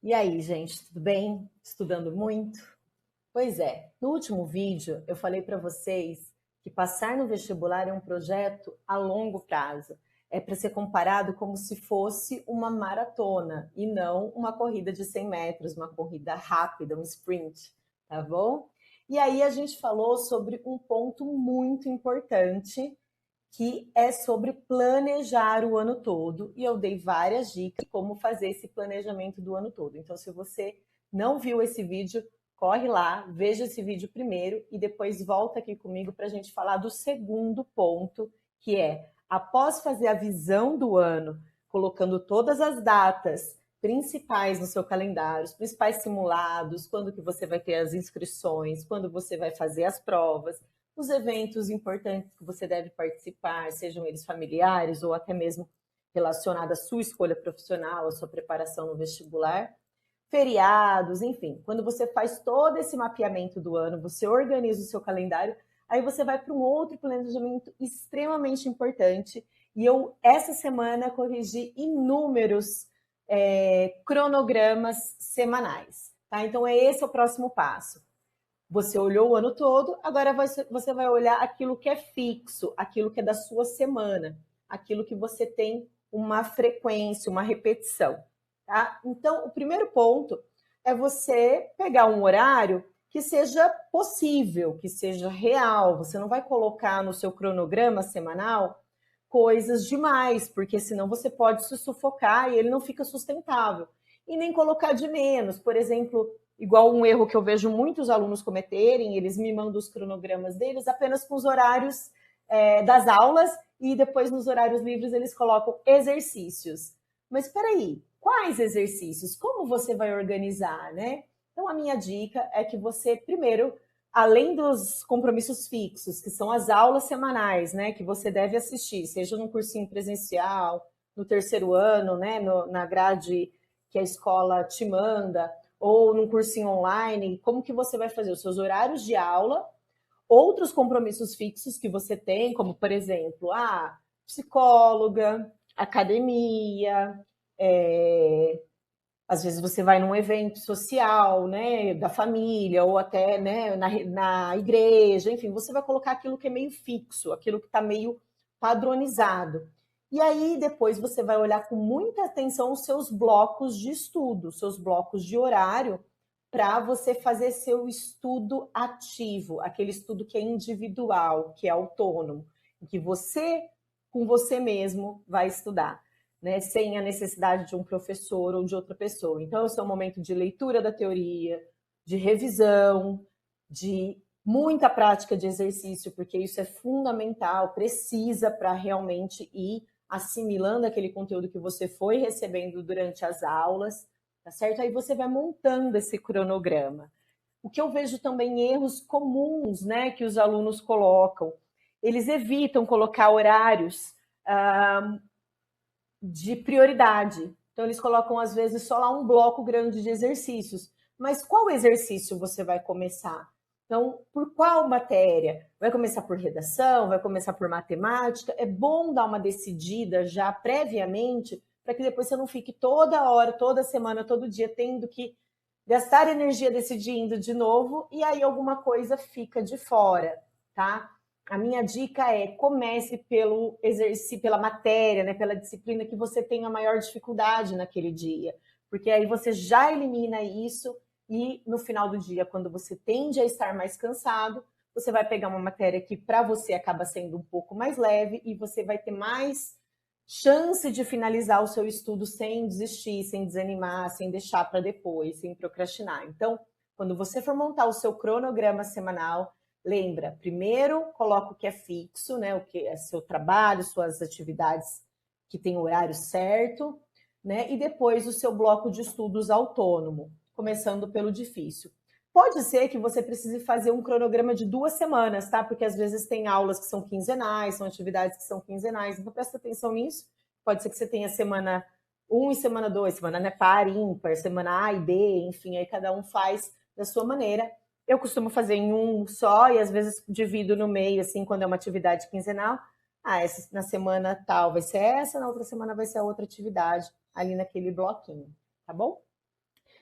E aí, gente, tudo bem? Estudando muito? Pois é, no último vídeo eu falei para vocês que passar no vestibular é um projeto a longo prazo. É para ser comparado como se fosse uma maratona e não uma corrida de 100 metros, uma corrida rápida, um sprint, tá bom? E aí a gente falou sobre um ponto muito importante que é sobre planejar o ano todo, e eu dei várias dicas de como fazer esse planejamento do ano todo. Então, se você não viu esse vídeo, corre lá, veja esse vídeo primeiro e depois volta aqui comigo para a gente falar do segundo ponto, que é, após fazer a visão do ano, colocando todas as datas principais no seu calendário, os principais simulados, quando que você vai ter as inscrições, quando você vai fazer as provas, os eventos importantes que você deve participar, sejam eles familiares ou até mesmo relacionados à sua escolha profissional, à sua preparação no vestibular, feriados, enfim. Quando você faz todo esse mapeamento do ano, você organiza o seu calendário, aí você vai para um outro planejamento extremamente importante. E eu, essa semana, corrigi inúmeros cronogramas semanais. Tá? Então, esse é o próximo passo. Você olhou o ano todo, agora você vai olhar aquilo que é fixo, aquilo que é da sua semana, aquilo que você tem uma frequência, uma repetição. Tá? Então, o primeiro ponto é você pegar um horário que seja possível, que seja real. Você não vai colocar no seu cronograma semanal coisas demais, porque senão você pode se sufocar e ele não fica sustentável. E nem colocar de menos. Por exemplo, igual um erro que eu vejo muitos alunos cometerem, eles me mandam os cronogramas deles apenas com os horários das aulas e depois nos horários livres eles colocam exercícios. Mas espera aí, quais exercícios? Como você vai organizar, né? Então a minha dica é que você primeiro, além dos compromissos fixos, que são as aulas semanais, né, que você deve assistir, seja no cursinho presencial, no terceiro ano, né, na grade que a escola te manda, ou num cursinho online, como que você vai fazer os seus horários de aula, outros compromissos fixos que você tem, como, por exemplo, psicóloga, academia, às vezes você vai num evento social, né, da família, ou até né, na igreja, enfim, você vai colocar aquilo que é meio fixo, aquilo que está meio padronizado. E aí depois você vai olhar com muita atenção os seus blocos de estudo, seus blocos de horário, para você fazer seu estudo ativo, aquele estudo que é individual, que é autônomo, em que você, com você mesmo, vai estudar, né, sem a necessidade de um professor ou de outra pessoa. Então, esse é um momento de leitura da teoria, de revisão, de muita prática de exercício, porque isso é fundamental, precisa para realmente ir assimilando aquele conteúdo que você foi recebendo durante as aulas, tá certo? Aí você vai montando esse cronograma. O que eu vejo também erros comuns, né, que os alunos colocam, eles evitam colocar horários de prioridade. Então, eles colocam, às vezes, só lá um bloco grande de exercícios. Mas qual exercício você vai começar? Então, por qual matéria? Vai começar por redação? Vai começar por matemática? É bom dar uma decidida já previamente, para que depois você não fique toda hora, toda semana, todo dia tendo que gastar energia decidindo de novo e aí alguma coisa fica de fora, tá? A minha dica é comece pelo exercício, pela matéria, né, pela disciplina que você tem a maior dificuldade naquele dia, porque aí você já elimina isso e no final do dia, quando você tende a estar mais cansado, você vai pegar uma matéria que para você acaba sendo um pouco mais leve e você vai ter mais chance de finalizar o seu estudo sem desistir, sem desanimar, sem deixar para depois, sem procrastinar. Então, quando você for montar o seu cronograma semanal, lembra, primeiro coloca o que é fixo, né, o que é seu trabalho, suas atividades que tem o horário certo, né, e depois o seu bloco de estudos autônomo, começando pelo difícil. Pode ser que você precise fazer um cronograma de 2 semanas, tá? Porque às vezes tem aulas que são quinzenais, são atividades que são quinzenais, então presta atenção nisso. Pode ser que você tenha semana 1 e semana 2, semana né, par, ímpar, semana A e B, enfim, aí cada um faz da sua maneira. Eu costumo fazer em um só e às vezes divido no meio, assim, quando é uma atividade quinzenal. Na semana tal vai ser essa, na outra semana vai ser a outra atividade, ali naquele bloquinho, tá bom?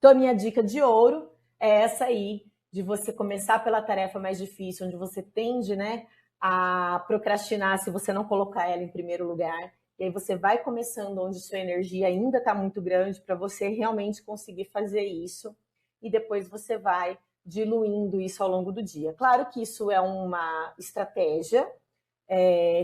Então, a minha dica de ouro é essa aí, de você começar pela tarefa mais difícil, onde você tende, né, a procrastinar se você não colocar ela em primeiro lugar. E aí você vai começando onde sua energia ainda está muito grande para você realmente conseguir fazer isso. E depois você vai diluindo isso ao longo do dia. Claro que isso é uma estratégia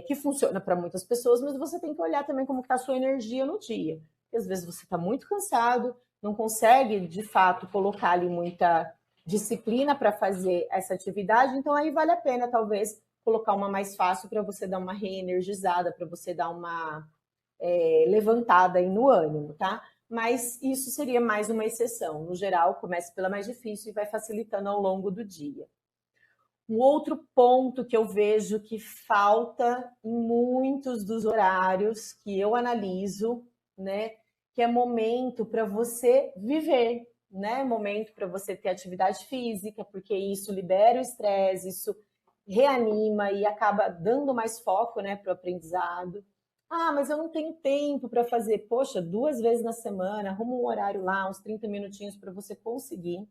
que funciona para muitas pessoas, mas você tem que olhar também como está a sua energia no dia. Porque às vezes você está muito cansado, não consegue, de fato, colocar ali muita disciplina para fazer essa atividade, então aí vale a pena, talvez, colocar uma mais fácil para você dar uma reenergizada, para você dar uma levantada aí no ânimo, tá? Mas isso seria mais uma exceção. No geral, comece pela mais difícil e vai facilitando ao longo do dia. Um outro ponto que eu vejo que falta em muitos dos horários que eu analiso, né, que é momento para você viver, né? Momento para você ter atividade física, porque isso libera o estresse, isso reanima e acaba dando mais foco, né, para o aprendizado. Ah, mas eu não tenho tempo para fazer. Poxa, 2 vezes na semana, arruma um horário lá, uns 30 minutinhos para você conseguir.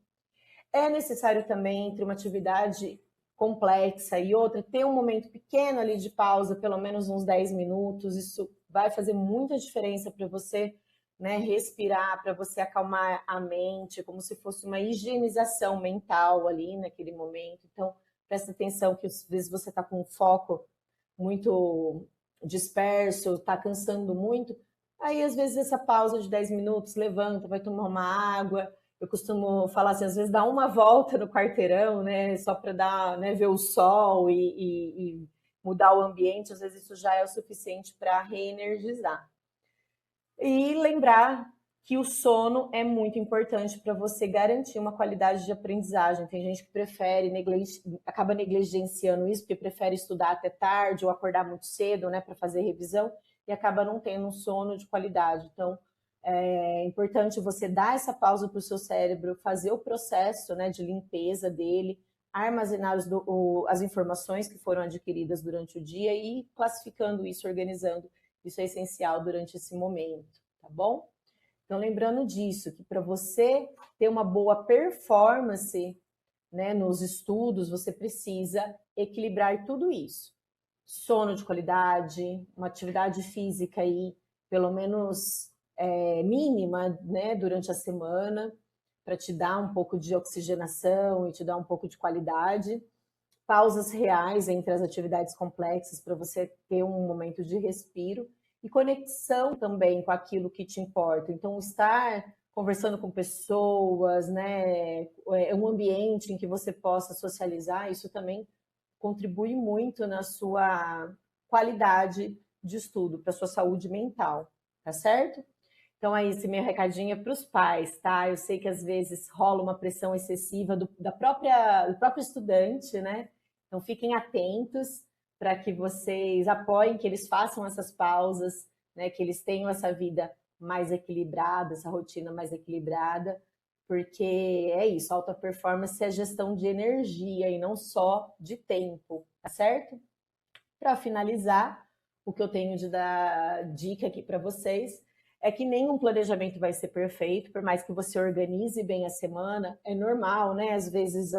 É necessário também, entre uma atividade complexa e outra, ter um momento pequeno ali de pausa, pelo menos uns 10 minutos. Isso vai fazer muita diferença para você, né, respirar, para você acalmar a mente, como se fosse uma higienização mental ali naquele momento. Então, presta atenção que às vezes você está com um foco muito disperso, está cansando muito. Aí, às vezes, essa pausa de 10 minutos, levanta, vai tomar uma água. Eu costumo falar assim, às vezes dá uma volta no quarteirão, né, só para dar, né, ver o sol e mudar o ambiente, às vezes isso já é o suficiente para reenergizar. E lembrar que o sono é muito importante para você garantir uma qualidade de aprendizagem. Tem gente que prefere, acaba negligenciando isso, porque prefere estudar até tarde ou acordar muito cedo, né, para fazer revisão, e acaba não tendo um sono de qualidade. Então, é importante você dar essa pausa para o seu cérebro, fazer o processo, né, de limpeza dele, armazenar as informações que foram adquiridas durante o dia e classificando isso, organizando. Isso é essencial durante esse momento, tá bom? Então, lembrando disso, que para você ter uma boa performance, né, nos estudos, você precisa equilibrar tudo isso. Sono de qualidade, uma atividade física aí, pelo menos mínima, né, durante a semana, para te dar um pouco de oxigenação e te dar um pouco de qualidade. Pausas reais entre as atividades complexas para você ter um momento de respiro e conexão também com aquilo que te importa. Então, estar conversando com pessoas, né, um ambiente em que você possa socializar, isso também contribui muito na sua qualidade de estudo, para a sua saúde mental, tá certo? Então, aí, esse meu recadinho é para os pais, tá? Eu sei que às vezes rola uma pressão excessiva do próprio estudante, né? Então, fiquem atentos para que vocês apoiem, que eles façam essas pausas, né? Que eles tenham essa vida mais equilibrada, essa rotina mais equilibrada, porque é isso, alta performance é gestão de energia e não só de tempo, tá certo? Para finalizar, o que eu tenho de dar dica aqui para vocês é que nenhum planejamento vai ser perfeito, por mais que você organize bem a semana, é normal, né? Às vezes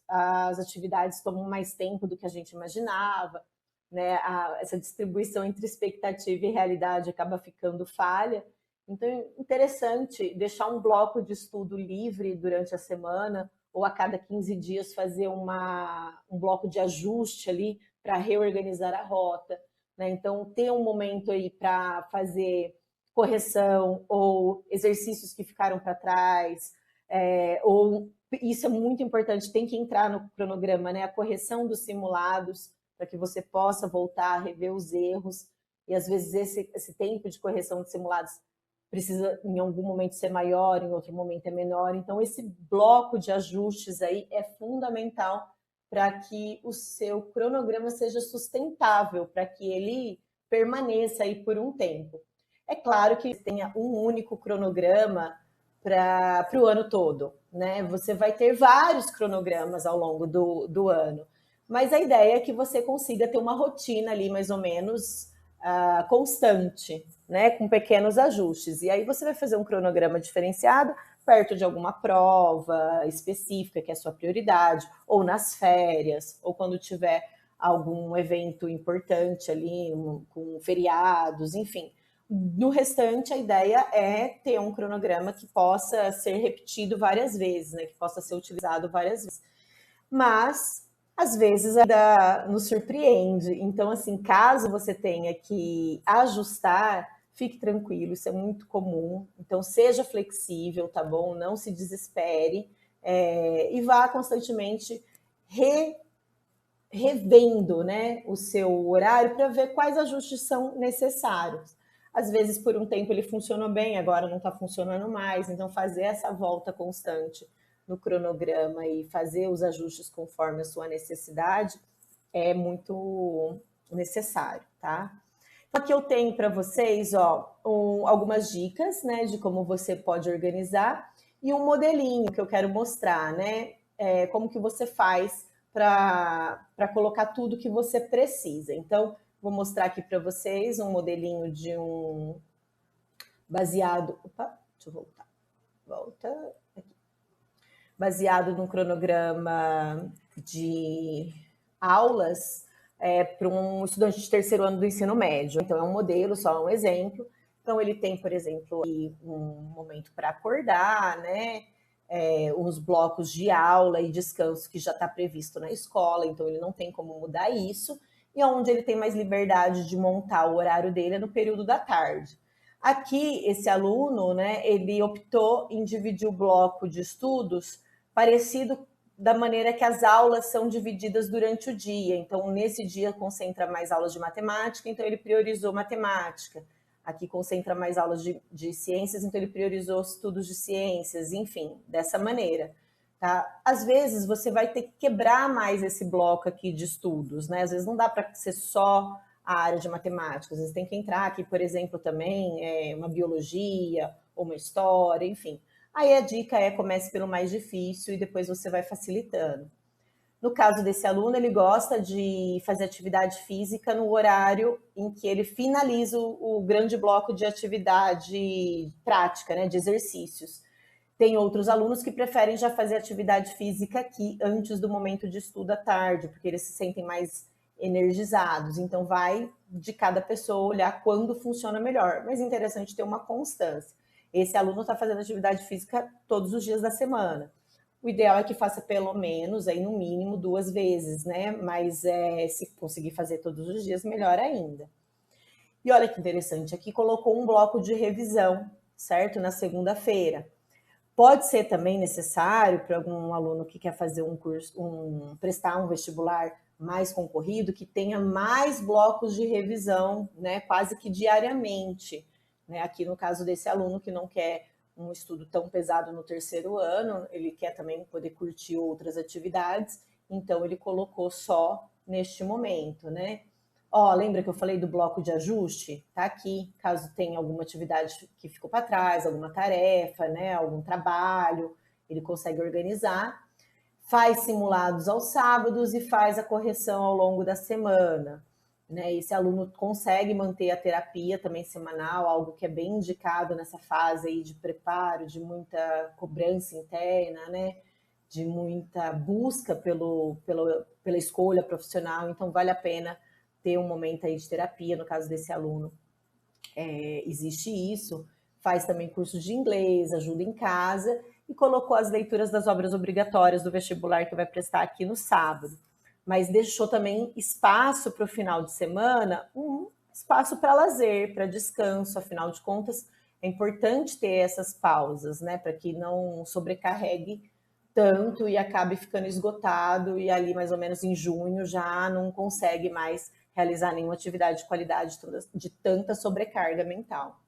as atividades tomam mais tempo do que a gente imaginava, né? Essa distribuição entre expectativa e realidade acaba ficando falha. Então, é interessante deixar um bloco de estudo livre durante a semana, ou a cada 15 dias fazer um bloco de ajuste ali para reorganizar a rota, né? Então, ter um momento aí para fazer correção ou exercícios que ficaram para trás, ou isso é muito importante, tem que entrar no cronograma, né? A correção dos simulados, para que você possa voltar a rever os erros, e às vezes esse tempo de correção de simulados precisa em algum momento ser maior, em outro momento é menor. Então, esse bloco de ajustes aí é fundamental para que o seu cronograma seja sustentável, para que ele permaneça aí por um tempo. É claro que tenha um único cronograma para o ano todo, né? Você vai ter vários cronogramas ao longo do ano, mas a ideia é que você consiga ter uma rotina ali, mais ou menos, constante, né, com pequenos ajustes. E aí você vai fazer um cronograma diferenciado perto de alguma prova específica, que é a sua prioridade, ou nas férias, ou quando tiver algum evento importante ali, com feriados, enfim. No restante, a ideia é ter um cronograma que possa ser repetido várias vezes, né, que possa ser utilizado várias vezes. Mas às vezes ainda nos surpreende. Então, assim, caso você tenha que ajustar, fique tranquilo, isso é muito comum. Então, seja flexível, tá bom? Não se desespere, e vá constantemente revendo, né, o seu horário para ver quais ajustes são necessários. Às vezes, por um tempo ele funcionou bem, agora não está funcionando mais. Então, fazer essa volta constante no cronograma e fazer os ajustes conforme a sua necessidade é muito necessário, tá? Então, aqui eu tenho para vocês, ó, algumas dicas, né, de como você pode organizar e um modelinho que eu quero mostrar, né, como que você faz para colocar tudo que você precisa. Então, vou mostrar aqui para vocês um modelinho de um baseado. Opa, deixa eu voltar. Volta aqui. Baseado num cronograma de aulas para um estudante de terceiro ano do ensino médio. Então, é um modelo, só um exemplo. Então, ele tem, por exemplo, um momento para acordar, né? Uns blocos de aula e descanso que já está previsto na escola, então ele não tem como mudar isso. E onde ele tem mais liberdade de montar o horário dele é no período da tarde. Aqui, esse aluno, né, ele optou em dividir o bloco de estudos parecido da maneira que as aulas são divididas durante o dia. Então, nesse dia concentra mais aulas de matemática, então ele priorizou matemática. Aqui concentra mais aulas de ciências, então ele priorizou estudos de ciências, enfim, dessa maneira. Tá? Às vezes você vai ter que quebrar mais esse bloco aqui de estudos, né? Às vezes não dá para ser só a área de matemática, às vezes tem que entrar aqui, por exemplo, também uma biologia ou uma história, enfim. Aí a dica é comece pelo mais difícil e depois você vai facilitando. No caso desse aluno, ele gosta de fazer atividade física no horário em que ele finaliza o grande bloco de atividade prática, né, de exercícios. Tem outros alunos que preferem já fazer atividade física aqui antes do momento de estudo à tarde, porque eles se sentem mais energizados. Então, vai de cada pessoa olhar quando funciona melhor. Mas é interessante ter uma constância. Esse aluno está fazendo atividade física todos os dias da semana. O ideal é que faça pelo menos, aí no mínimo, 2 vezes, né? Mas se conseguir fazer todos os dias, melhor ainda. E olha que interessante, aqui colocou um bloco de revisão, certo? Na segunda-feira. Pode ser também necessário para algum aluno que quer fazer um curso, prestar um vestibular mais concorrido, que tenha mais blocos de revisão, né? Quase que diariamente. Né? Aqui no caso desse aluno que não quer um estudo tão pesado no terceiro ano, ele quer também poder curtir outras atividades, então ele colocou só neste momento, né? Ó, lembra que eu falei do bloco de ajuste? Tá aqui, caso tenha alguma atividade que ficou para trás, alguma tarefa, né, algum trabalho, ele consegue organizar. Faz simulados aos sábados e faz a correção ao longo da semana. Né? Esse aluno consegue manter a terapia também semanal, algo que é bem indicado nessa fase aí de preparo, de muita cobrança interna, né? De muita busca pela escolha profissional. Então, vale a pena ter um momento aí de terapia, no caso desse aluno. Existe isso. Faz também cursos de inglês, ajuda em casa e colocou as leituras das obras obrigatórias do vestibular que vai prestar aqui no sábado. Mas deixou também espaço para o final de semana, um espaço para lazer, para descanso. Afinal de contas, é importante ter essas pausas, né? Para que não sobrecarregue tanto e acabe ficando esgotado e ali mais ou menos em junho já não consegue mais realizar nenhuma atividade de qualidade de tanta sobrecarga mental.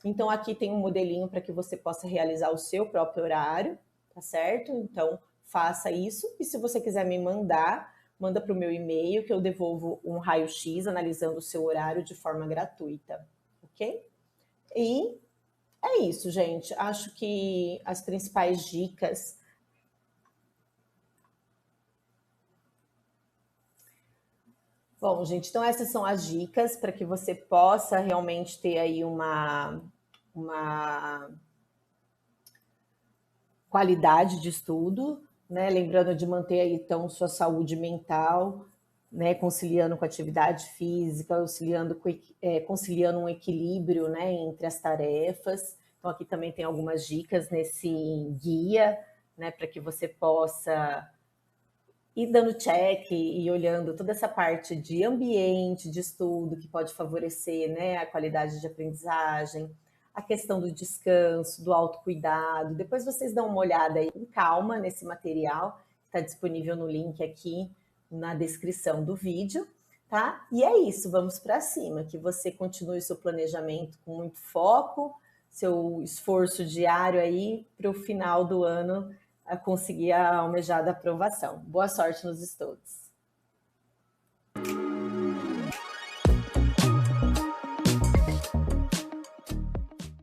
Então, aqui tem um modelinho para que você possa realizar o seu próprio horário, tá certo? Então, faça isso. E se você quiser me mandar, manda para o meu e-mail que eu devolvo um raio-x analisando o seu horário de forma gratuita, ok? E é isso, gente. Acho que as principais dicas. Bom, gente, então essas são as dicas para que você possa realmente ter aí uma qualidade de estudo, né? Lembrando de manter aí então sua saúde mental, né? Conciliando com a atividade física, conciliando um equilíbrio, né? Entre as tarefas. Então aqui também tem algumas dicas nesse guia, né? Para que você possa ir dando check e olhando toda essa parte de ambiente, de estudo, que pode favorecer, né, a qualidade de aprendizagem, a questão do descanso, do autocuidado. Depois vocês dão uma olhada aí com calma nesse material, que está disponível no link aqui na descrição do vídeo, tá? E é isso, vamos para cima, que você continue o seu planejamento com muito foco, seu esforço diário aí para o final do ano a conseguir a almejada aprovação. Boa sorte nos estudos.